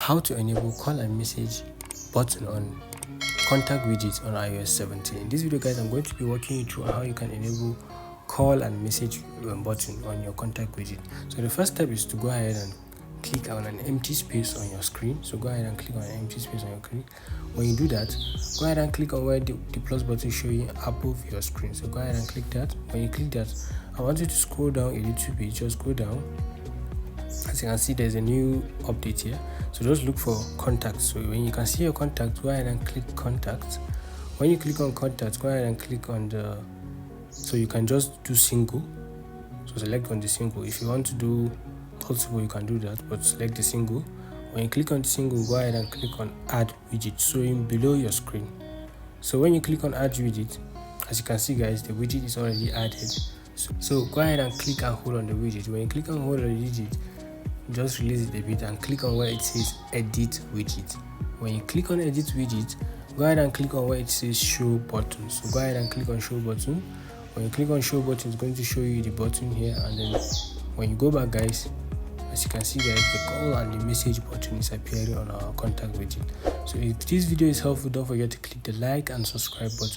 how to enable call and message button on contact widget on iOS 17. In this video, guys, I'm going to be walking you through how you can enable call and message button on your contact widget. So the first step is to go ahead and click on an empty space on your screen. So go ahead and click on an empty space on your screen. When you do that, go ahead and click on where the plus button showing above your screen. So go ahead and click that. When you click that, I want you to scroll down a little bit. Just go down. As you can see, there's a new update here. So just look for contacts. So when you can see your contact, go ahead and click contacts. When you click on contacts, go ahead and click on the, so you can just do single. So select on the single. If you want to do multiple, you can do that, but select the single. When you click on the single, go ahead and click on add widget showing below your screen. So when you click on add widget, as you can see, guys, the widget is already added. So go ahead and click and hold on the widget. When you click and hold on the widget, just release it a bit and click on where it says edit widget. When you click on edit widget, go ahead and click on where it says show button. So go ahead and click on show button. When you click on show button, it's going to show you the button here, and then when you go back, guys, as you can see, guys, the call and the message button is appearing on our contact widget. So if this video is helpful, don't forget to click the like and subscribe button.